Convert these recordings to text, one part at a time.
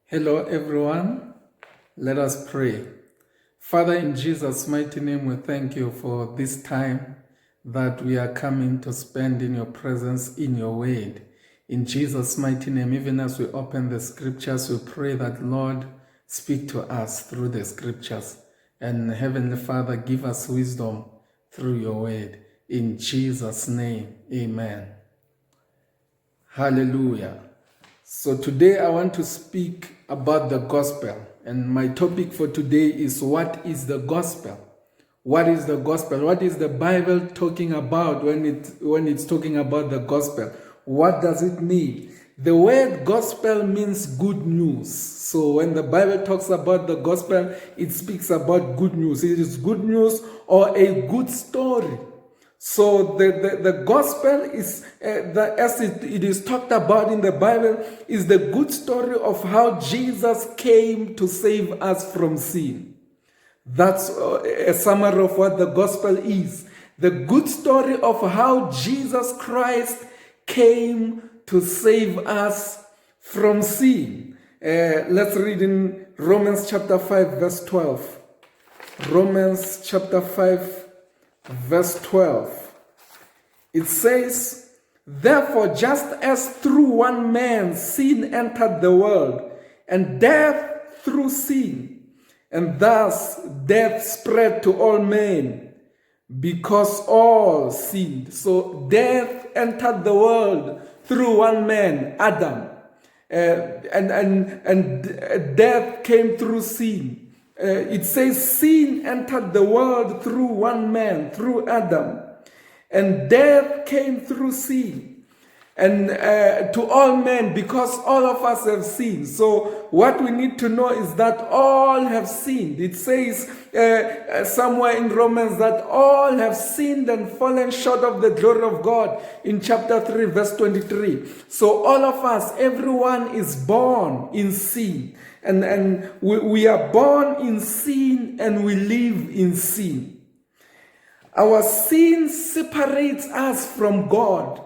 Hello, everyone. Let us pray. Father, in Jesus' mighty name, we thank you for this time that we are coming to spend in your presence, in your word. In Jesus' mighty name, even as we open the scriptures, we pray that, Lord, speak to us through the scriptures. And Heavenly Father, give us wisdom through your word. In Jesus' name, amen. Hallelujah. So today I want to speak about the gospel, and my topic for today is what is the gospel? What is the gospel? What is the Bible talking about when it's talking about the gospel? What does it mean? The word gospel means good news. So when the Bible talks about the gospel, it speaks about good news. It is good news or a good story. So the gospel is, as it is talked about in the Bible, is the good story of how Jesus came to save us from sin. That's a summary of what the gospel is. The good story of how Jesus Christ came to save us from sin. Let's read in Romans chapter 5, verse 12. Romans chapter 5, verse 12. It says, "Therefore, just as through one man sin entered the world, and death through sin, and thus death spread to all men, because all sinned." So death entered the world through one man, Adam, and death came through sin. It says sin entered the world through one man, through Adam, and death came through sin, and to all men, because all of us have sinned. So what we need to know is that all have sinned. It says somewhere in Romans that all have sinned and fallen short of the glory of God in chapter 3, verse 23. So all of us, everyone is born in sin. And we are born in sin and we live in sin. Our sin separates us from God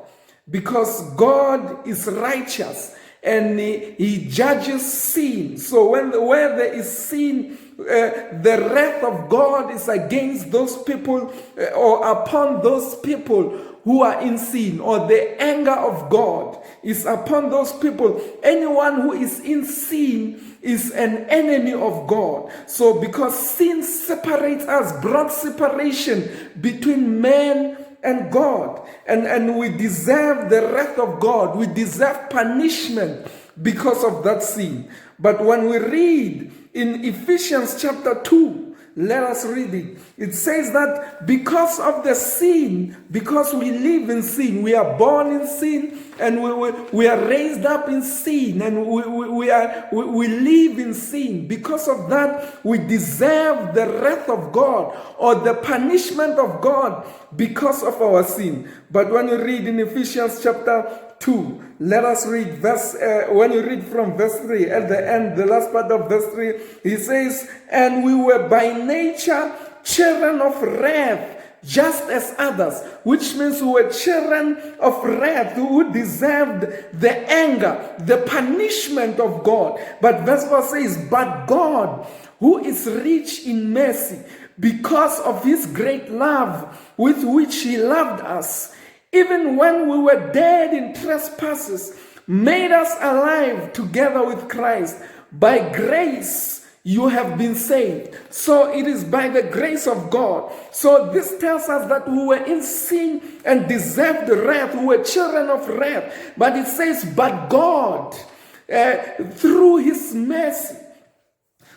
because God is righteous and he judges sin. So where there is sin, the wrath of God is against those people or upon those people who are in sin, or the anger of God is upon those people. Anyone who is in sin is an enemy of God. So because sin separates us, brought separation between man and God, and we deserve the wrath of God. We deserve punishment because of that sin. But when we read in Ephesians chapter 2, let us read it. It says that because of the sin, because we live in sin, we are born in sin, and we are raised up in sin, and we live in sin. Because of that, we deserve the wrath of God or the punishment of God because of our sin. But when you read in Ephesians chapter 2, let us read when you read from verse 3 at the end, the last part of verse 3, he says, "And we were by nature children of wrath, just as others," which means we were children of wrath who deserved the anger, the punishment of God. But verse 4 says, "But God, who is rich in mercy, because of his great love with which he loved us, even when we were dead in trespasses, made us alive together with Christ. By grace you have been saved." So it is by the grace of God. So this tells us that we were in sin and deserved wrath. We were children of wrath. But it says, "But God, through his mercy."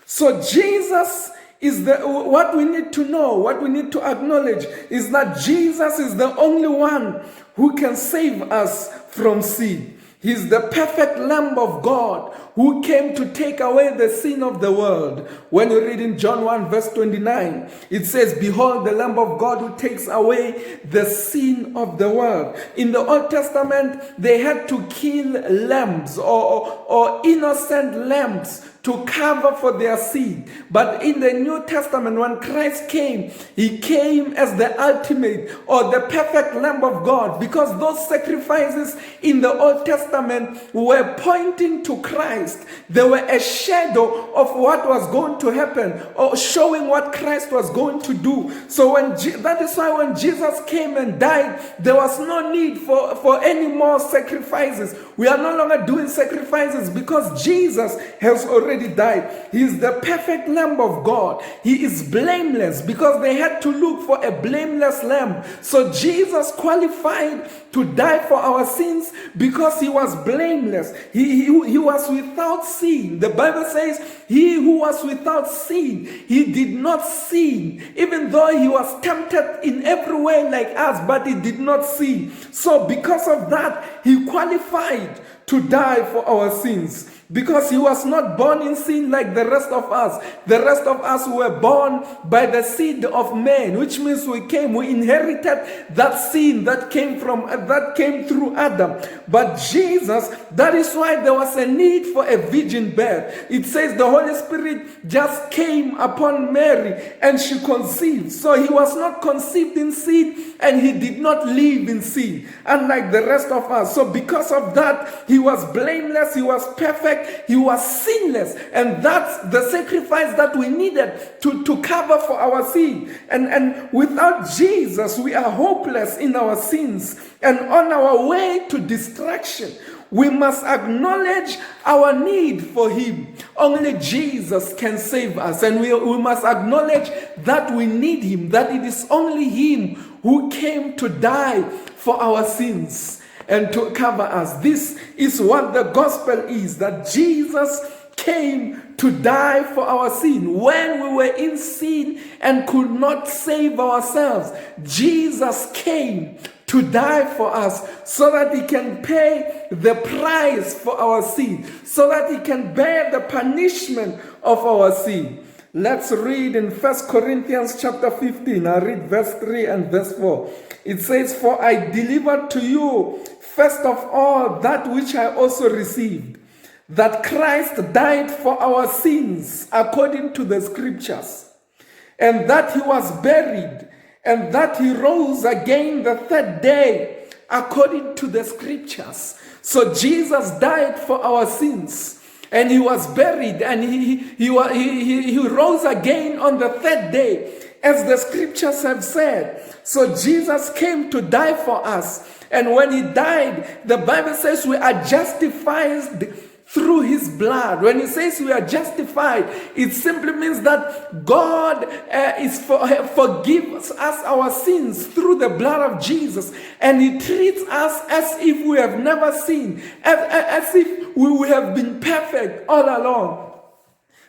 So Jesus is what we need to know, what we need to acknowledge is that Jesus is the only one who can save us from sin. He's the perfect Lamb of God who came to take away the sin of the world. When you read in John 1 verse 29, it says, "Behold the Lamb of God who takes away the sin of the world." In the Old Testament, they had to kill lambs or innocent lambs to cover for their sin. But in the New Testament, when Christ came, he came as the ultimate or the perfect Lamb of God, because those sacrifices in the Old Testament were pointing to Christ. Christ. They were a shadow of what was going to happen, or showing what Christ was going to do. So that is why when Jesus came and died, there was no need for any more sacrifices. We are no longer doing sacrifices because Jesus has already died. He is the perfect Lamb of God. He is blameless because they had to look for a blameless lamb. So Jesus qualified to die for our sins because he was blameless. He was without sin. The Bible says he who was without sin, he did not sin, even though he was tempted in every way like us, but he did not sin. So because of that, he qualified to die for our sins. Because he was not born in sin like the rest of us. The rest of us were born by the seed of man, which means we inherited that sin that came through Adam. But Jesus, that is why there was a need for a virgin birth. It says the Holy Spirit just came upon Mary and she conceived. So he was not conceived in sin and he did not live in sin, unlike the rest of us. So because of that, he was blameless, he was perfect, he was sinless, and that's the sacrifice that we needed to cover for our sin. And without Jesus, we are hopeless in our sins and on our way to destruction. We must acknowledge our need for him. Only Jesus can save us, and we must acknowledge that we need him, that it is only him who came to die for our sins and to cover us. This is what the gospel is, that Jesus came to die for our sin. When we were in sin and could not save ourselves, Jesus came to die for us so that he can pay the price for our sin, so that he can bear the punishment of our sin. Let's read in 1 Corinthians chapter 15. I read verse 3 and verse 4. It says, "For I delivered to you first of all that which I also received, that Christ died for our sins according to the scriptures, and that he was buried, and that he rose again the third day according to the scriptures." So Jesus died for our sins, and he was buried, and he rose again on the third day, as the scriptures have said. So Jesus came to die for us, and when he died, the Bible says we are justified through his blood. When he says we are justified, it simply means that God forgives us our sins through the blood of Jesus, and he treats us as if we have never sinned, as if we have been perfect all along.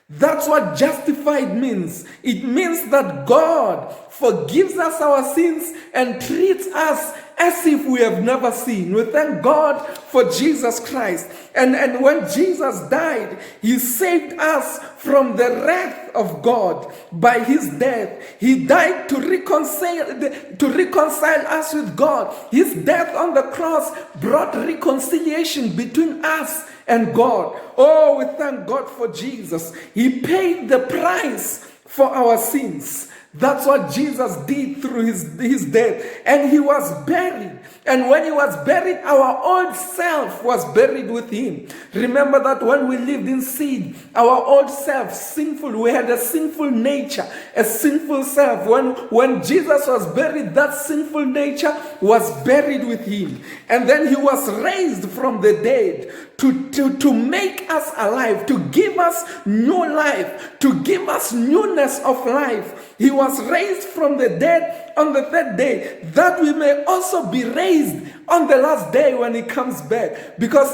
That's what justified means. It means that God forgives us our sins and treats us as if we have never sinned. We thank God for Jesus Christ. And when Jesus died, he saved us from the wrath of God by his death. He died to reconcile us with God. His death on the cross brought reconciliation between us and God. Oh, we thank God for Jesus. He paid the price for our sins. That's what Jesus did through his death. And he was buried. And when he was buried, our old self was buried with him. Remember that when we lived in sin, our old self, sinful, we had a sinful nature, a sinful self. When Jesus was buried, that sinful nature was buried with him. And then he was raised from the dead to make us alive, to give us new life, to give us newness of life. He was raised from the dead on the third day, that we may also be raised on the last day when he comes back. Because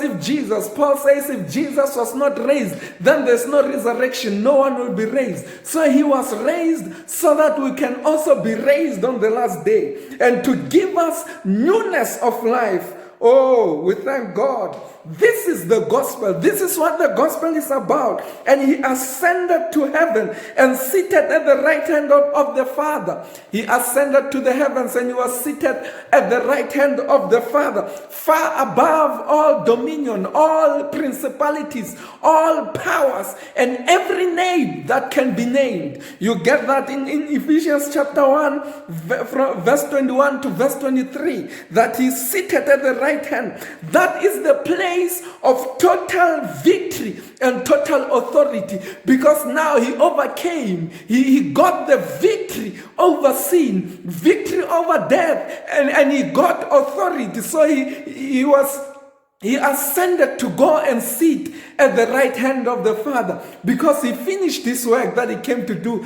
Paul says, if Jesus was not raised, then there's no resurrection. No one will be raised. So he was raised so that we can also be raised on the last day, and to give us newness of life. Oh, we thank God. This is the gospel. This is what the gospel is about. And he ascended to heaven and seated at the right hand of the Father. He ascended to the heavens and he was seated at the right hand of the Father, far above all dominion, all principalities, all powers, and every name that can be named. You get that in Ephesians chapter 1, from verse 21 to verse 23, that he's seated at the right right hand. That is the place of total victory and total authority, because now he overcame. He got the victory over sin, victory over death, and he got authority. So he ascended to go and sit at the right hand of the Father, because he finished this work that he came to do.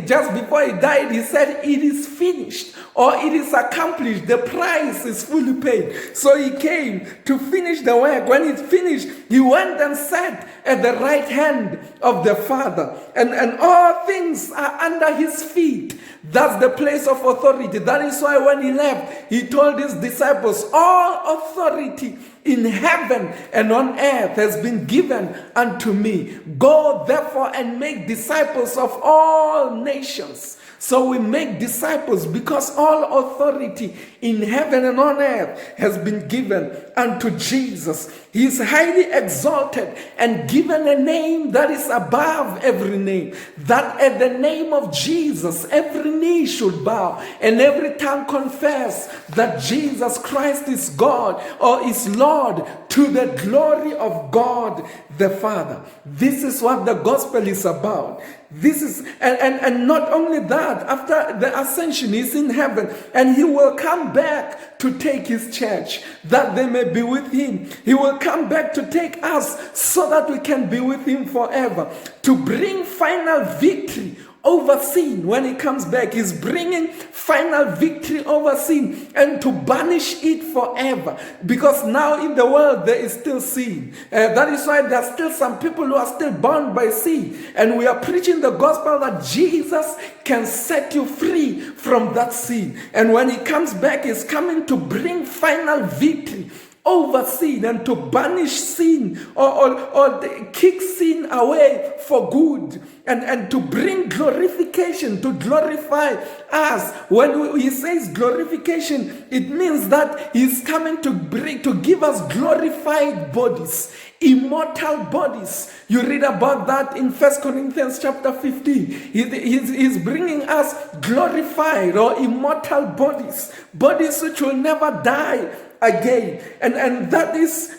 Just before he died, he said, "It is finished," or "It is accomplished. The price is fully paid." So he came to finish the work. When he finished, he went and sat at the right hand of the Father, and all things are under his feet. That's the place of authority. That is why when he left, he told his disciples, "All authority in heaven and on earth has been given unto me. Go therefore and make disciples of all nations." So we make disciples because all authority in heaven and on earth has been given unto Jesus. He is highly exalted and given a name that is above every name, that at the name of Jesus every knee should bow and every tongue confess that Jesus Christ is God or is Lord, to the glory of God the Father. This is what the gospel is about. This is, and not only that, after the ascension, he's in heaven, and he will come back to take his church, that they may be with him. He will come back to take us so that we can be with him forever, to bring final victory over sin. When he comes back, he's bringing final victory over sin and to banish it forever, because now in the world there is still sin. That is why there are still some people who are still bound by sin, and we are preaching the gospel that Jesus can set you free from that sin. And when he comes back, he's coming to bring final victory over sin and to banish sin or kick sin away for good, and to bring glorification, to glorify us. When he says glorification, it means that he's coming to give us glorified bodies, immortal bodies. You read about that in 1 Corinthians chapter 15. He's bringing us glorified or immortal bodies, bodies which will never die again. And that is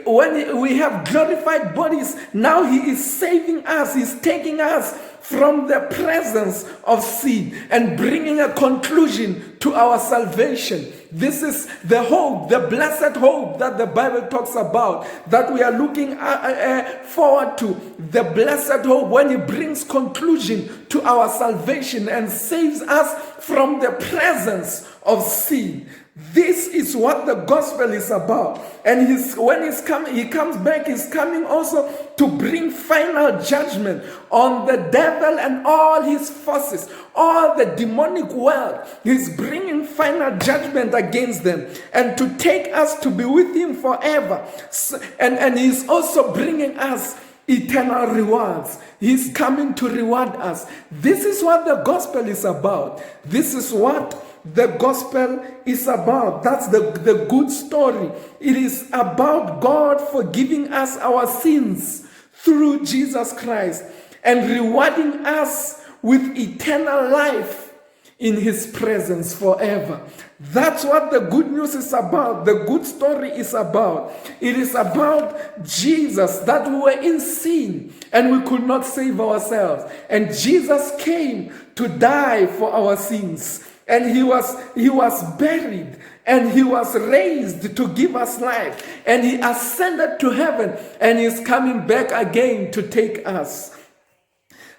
when we have glorified bodies. Now he is saving us. He's taking us from the presence of sin and bringing a conclusion to our salvation. This is the hope, the blessed hope that the Bible talks about, that we are looking forward to. The blessed hope, when he brings conclusion to our salvation and saves us from the presence of sin. This is what the gospel is about. And when he comes back, he's coming also to bring final judgment on the devil and all his forces, all the demonic world. He's bringing final judgment against them and to take us to be with him forever. And he's also bringing us eternal rewards. He's coming to reward us. This is what the gospel is about. This is what the gospel is about. That's the good story. It is about God forgiving us our sins through Jesus Christ and rewarding us with eternal life in his presence forever. That's what the good news is about. The good story is about. It is about Jesus, that we were in sin and we could not save ourselves. And Jesus came to die for our sins. And he was buried, and he was raised to give us life, and he ascended to heaven, and he's coming back again to take us.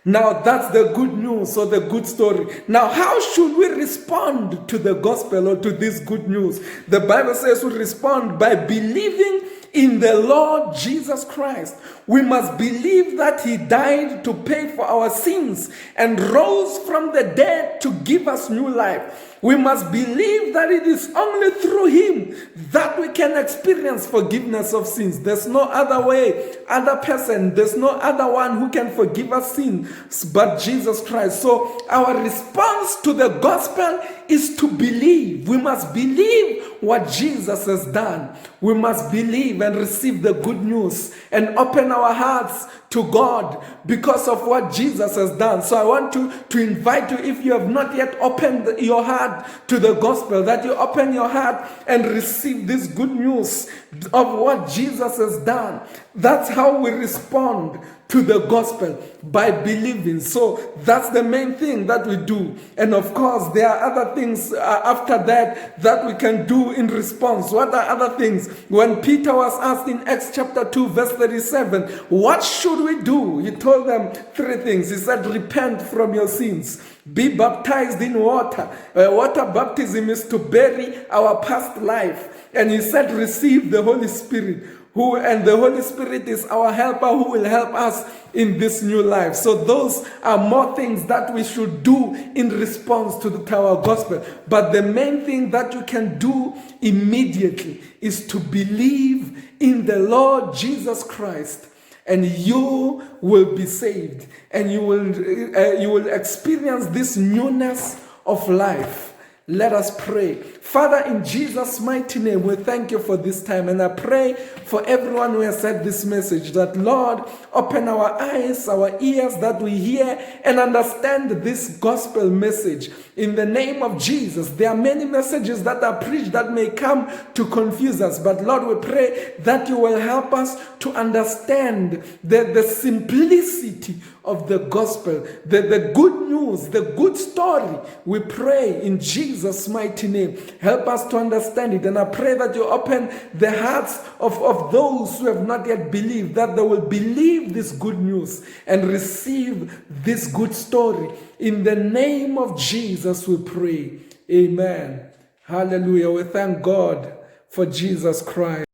Now that's the good news or the good story. Now how should we respond to the gospel or to this good news? The Bible says we respond by believing in the Lord Jesus Christ. We must believe that he died to pay for our sins and rose from the dead to give us new life. We must believe that it is only through him that we can experience forgiveness of sins. There's no other way, other person, there's no other one who can forgive us sins but Jesus Christ. So our response to the gospel is to believe. We must believe what Jesus has done. We must believe and receive the good news and open our hearts to God because of what Jesus has done. So I want to invite you, if you have not yet opened your heart to the gospel, that you open your heart and receive this good news of what Jesus has done. That's how we respond to the gospel, by believing. So that's the main thing that we do. And of course, there are other things after that we can do in response. What are other things? When Peter was asked in Acts chapter 2 verse 37, what should we do? He told them 3 things. He said, repent from your sins, be baptized in water. Water baptism is to bury our past life. And he said, receive the Holy Spirit. And the Holy Spirit is our helper who will help us in this new life. So those are more things that we should do in response to our gospel. But the main thing that you can do immediately is to believe in the Lord Jesus Christ, and you will be saved, and you will experience this newness of life. Let us pray. Father, in Jesus' mighty name, we thank you for this time. And I pray for everyone who has said this message, that Lord, open our eyes, our ears, that we hear and understand this gospel message. In the name of Jesus, there are many messages that are preached that may come to confuse us. But Lord, we pray that you will help us to understand the simplicity of the gospel, the good news, the good story. We pray in Jesus' mighty name. Help us to understand it. And I pray that you open the hearts of those who have not yet believed, that they will believe this good news and receive this good story. In the name of Jesus we pray. Amen. Hallelujah. We thank God for Jesus Christ.